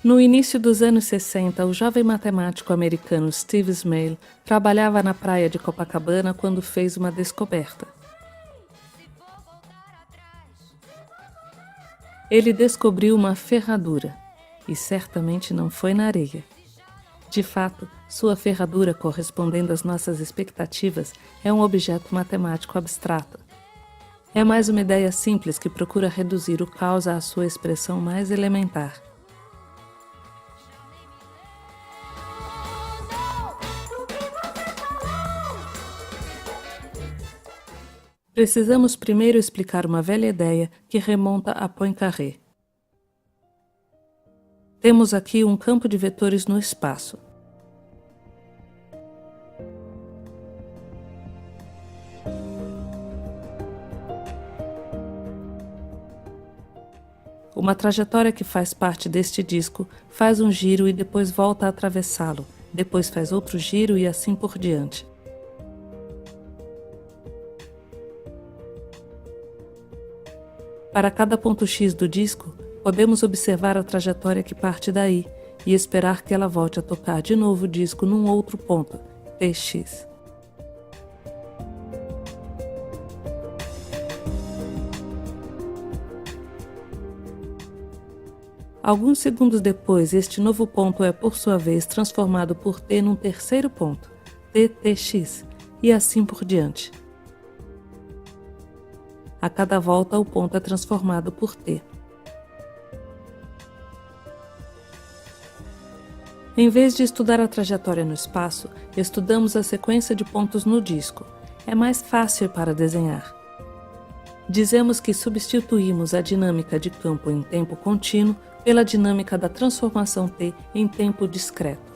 No início dos anos 60, o jovem matemático americano Steve Smale trabalhava na praia de Copacabana quando fez uma descoberta. Ele descobriu uma ferradura, e certamente não foi na areia. De fato, sua ferradura, correspondendo às nossas expectativas, é um objeto matemático abstrato. É mais uma ideia simples que procura reduzir o caos à sua expressão mais elementar. Precisamos primeiro explicar uma velha ideia que remonta a Poincaré. Temos aqui um campo de vetores no espaço. Uma trajetória que faz parte deste disco faz um giro e depois volta a atravessá-lo, depois faz outro giro e assim por diante. Para cada ponto X do disco, podemos observar a trajetória que parte daí e esperar que ela volte a tocar de novo o disco num outro ponto, Tx. Alguns segundos depois, este novo ponto é, por sua vez, transformado por T num terceiro ponto, Ttx, e assim por diante. A cada volta, o ponto é transformado por T. Em vez de estudar a trajetória no espaço, estudamos a sequência de pontos no disco. É mais fácil para desenhar. Dizemos que substituímos a dinâmica de campo em tempo contínuo pela dinâmica da transformação T em tempo discreto.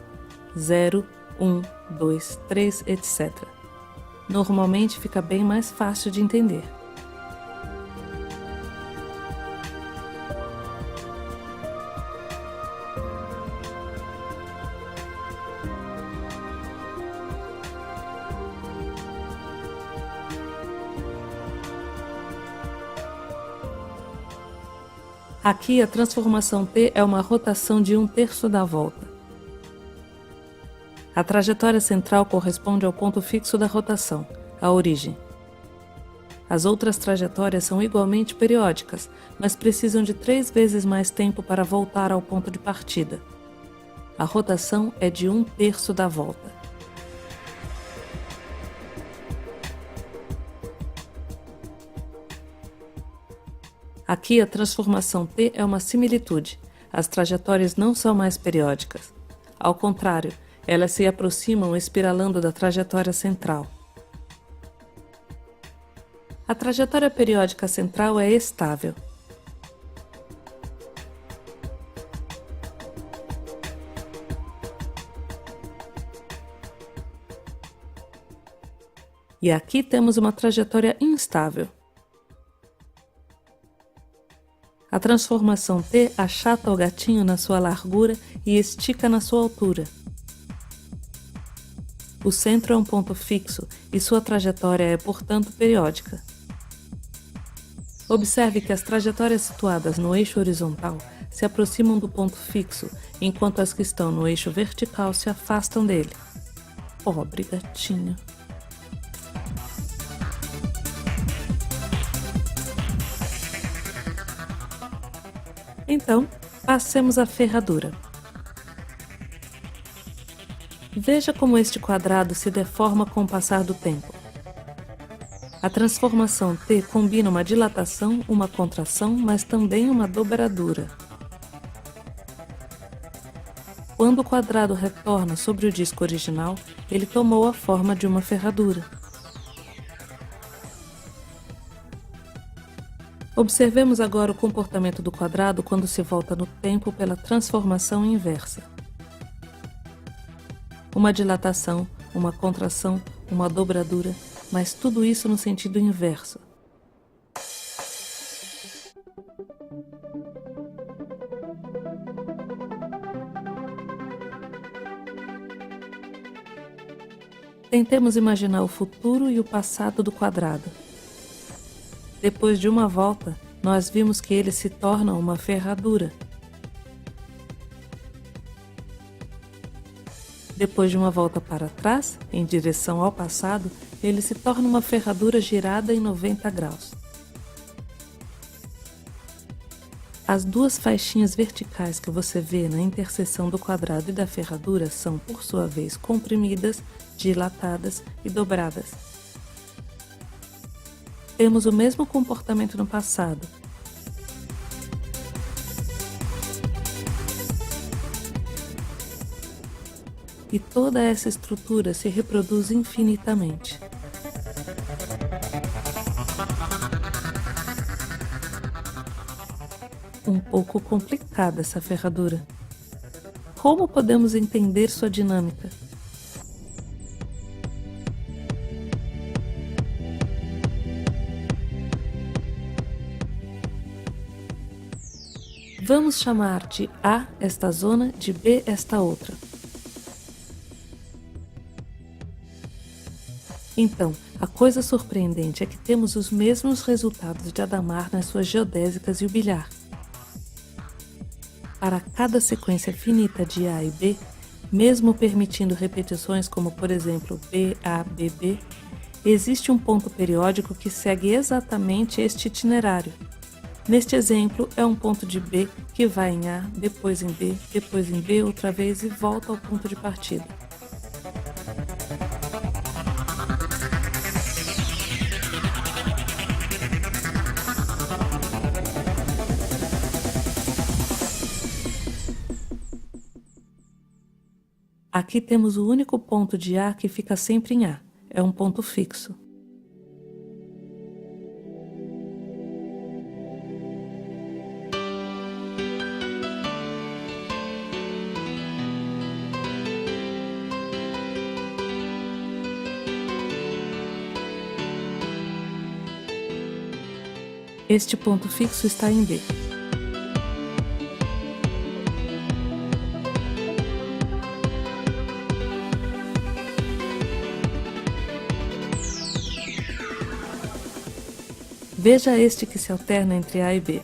0, 1, 2, 3, etc. Normalmente fica bem mais fácil de entender. Aqui a transformação T é uma rotação de 1/3 da volta. A trajetória central corresponde ao ponto fixo da rotação, a origem. As outras trajetórias são igualmente periódicas, mas precisam de 3 vezes mais tempo para voltar ao ponto de partida. A rotação é de 1/3 da volta. Aqui a transformação T é uma similitude. As trajetórias não são mais periódicas. Ao contrário, elas se aproximam espiralando da trajetória central. A trajetória periódica central é estável. E aqui temos uma trajetória instável. A transformação T achata o gatinho na sua largura e estica na sua altura. O centro é um ponto fixo e sua trajetória é, portanto, periódica. Observe que as trajetórias situadas no eixo horizontal se aproximam do ponto fixo, enquanto as que estão no eixo vertical se afastam dele. Pobre gatinho. Então, passemos à ferradura. Veja como este quadrado se deforma com o passar do tempo. A transformação T combina uma dilatação, uma contração, mas também uma dobradura. Quando o quadrado retorna sobre o disco original, ele tomou a forma de uma ferradura. Observemos agora o comportamento do quadrado quando se volta no tempo pela transformação inversa. Uma dilatação, uma contração, uma dobradura, mas tudo isso no sentido inverso. Tentemos imaginar o futuro e o passado do quadrado. Depois de uma volta, nós vimos que ele se torna uma ferradura. Depois de uma volta para trás, em direção ao passado, ele se torna uma ferradura girada em 90 graus. As duas faixinhas verticais que você vê na interseção do quadrado e da ferradura são, por sua vez, comprimidas, dilatadas e dobradas. Temos o mesmo comportamento no passado. E toda essa estrutura se reproduz infinitamente. Um pouco complicada essa ferradura. Como podemos entender sua dinâmica? Vamos chamar de A esta zona, de B esta outra. Então, a coisa surpreendente é que temos os mesmos resultados de Hadamard nas suas geodésicas e o bilhar. Para cada sequência finita de A e B, mesmo permitindo repetições como, por exemplo, BABB, existe um ponto periódico que segue exatamente este itinerário. Neste exemplo, é um ponto de B que vai em A, depois em B, depois em B outra vez e volta ao ponto de partida. Aqui temos o único ponto de A que fica sempre em A, é um ponto fixo. Este ponto fixo está em B. Veja este que se alterna entre A e B.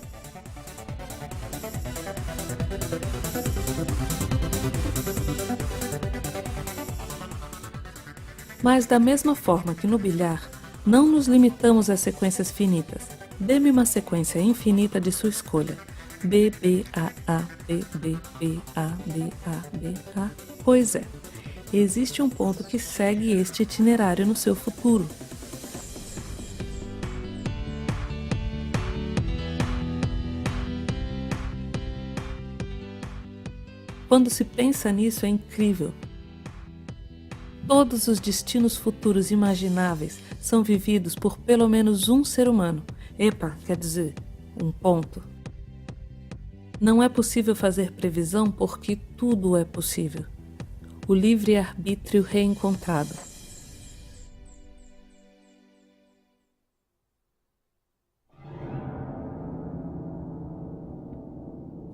Mas da mesma forma que no bilhar, não nos limitamos às sequências finitas. Dê-me uma sequência infinita de sua escolha. B, B, A, B, B, B, A, B, A, B, A. Pois é, existe um ponto que segue este itinerário no seu futuro. Quando se pensa nisso é incrível. Todos os destinos futuros imagináveis são vividos por pelo menos um ser humano. Epa, quer dizer, um ponto. Não é possível fazer previsão porque tudo é possível. O livre-arbítrio reencontrado.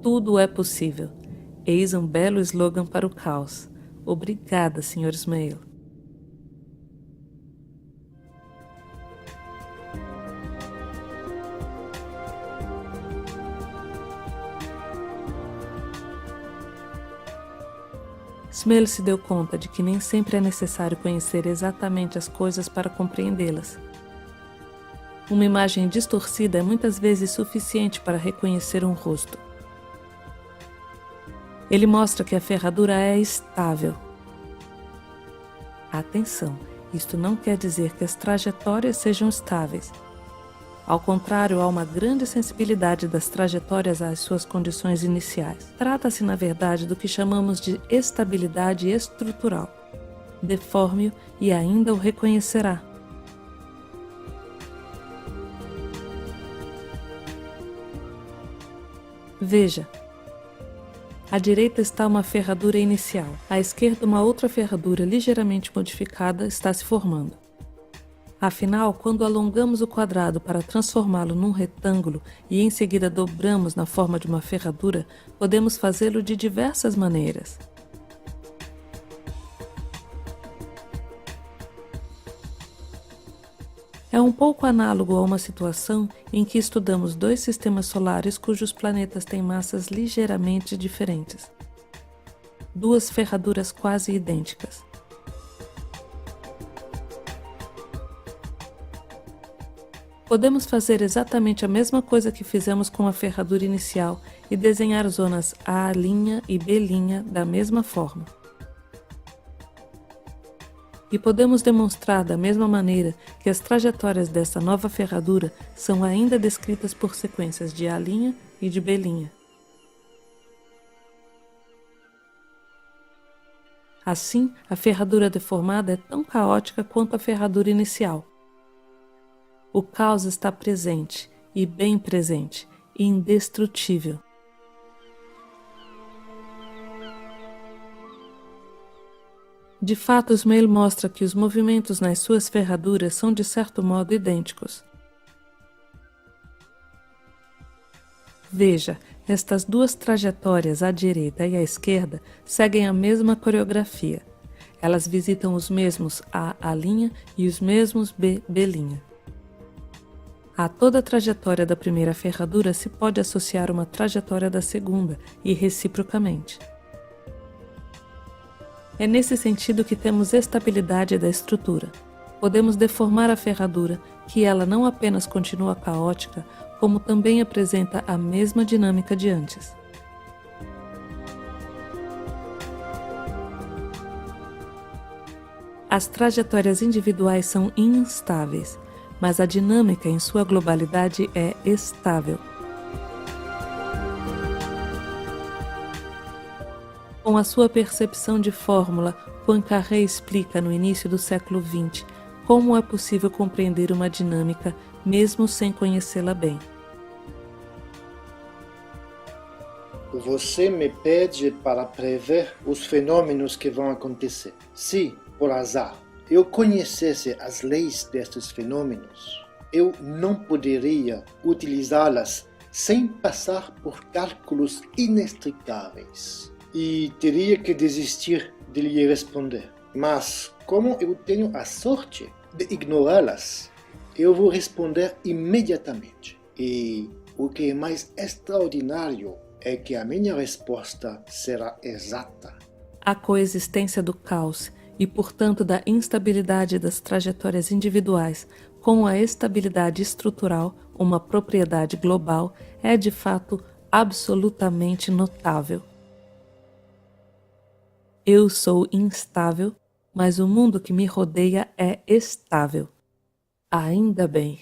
Tudo é possível. Eis um belo slogan para o caos. Obrigada, Sr. Smale. Smale se deu conta de que nem sempre é necessário conhecer exatamente as coisas para compreendê-las. Uma imagem distorcida é muitas vezes suficiente para reconhecer um rosto. Ele mostra que a ferradura é estável. Atenção, isto não quer dizer que as trajetórias sejam estáveis. Ao contrário, há uma grande sensibilidade das trajetórias às suas condições iniciais. Trata-se, na verdade, do que chamamos de estabilidade estrutural. Deforme-o e ainda o reconhecerá. Veja. À direita está uma ferradura inicial. À esquerda, uma outra ferradura ligeiramente modificada está se formando. Afinal, quando alongamos o quadrado para transformá-lo num retângulo e em seguida dobramos na forma de uma ferradura, podemos fazê-lo de diversas maneiras. É um pouco análogo a uma situação em que estudamos dois sistemas solares cujos planetas têm massas ligeiramente diferentes. duas ferraduras quase idênticas. Podemos fazer exatamente a mesma coisa que fizemos com a ferradura inicial e desenhar zonas A' e B' da mesma forma. E podemos demonstrar da mesma maneira que as trajetórias dessa nova ferradura são ainda descritas por sequências de A' e de B'. Assim, a ferradura deformada é tão caótica quanto a ferradura inicial. O caos está presente, e bem presente, e indestrutível. De fato, Smale mostra que os movimentos nas suas ferraduras são de certo modo idênticos. Veja, estas duas trajetórias, à direita e à esquerda, seguem a mesma coreografia. Elas visitam os mesmos A' e os mesmos B'. A toda a trajetória da primeira ferradura se pode associar uma trajetória da segunda, e reciprocamente. É nesse sentido que temos estabilidade da estrutura. Podemos deformar a ferradura, que ela não apenas continua caótica, como também apresenta a mesma dinâmica de antes. As trajetórias individuais são instáveis, mas a dinâmica em sua globalidade é estável. Com a sua percepção de fórmula, Poincaré explica no início do século XX como é possível compreender uma dinâmica mesmo sem conhecê-la bem. Você me pede para prever os fenômenos que vão acontecer. Se, por azar, eu conhecesse as leis destes fenômenos, eu não poderia utilizá-las sem passar por cálculos inextricáveis e teria que desistir de lhe responder. Mas, como eu tenho a sorte de ignorá-las, eu vou responder imediatamente. E o que é mais extraordinário é que a minha resposta será exata. A coexistência do caos e, portanto, da instabilidade das trajetórias individuais com a estabilidade estrutural, uma propriedade global, é de fato absolutamente notável. Eu sou instável, mas o mundo que me rodeia é estável. Ainda bem.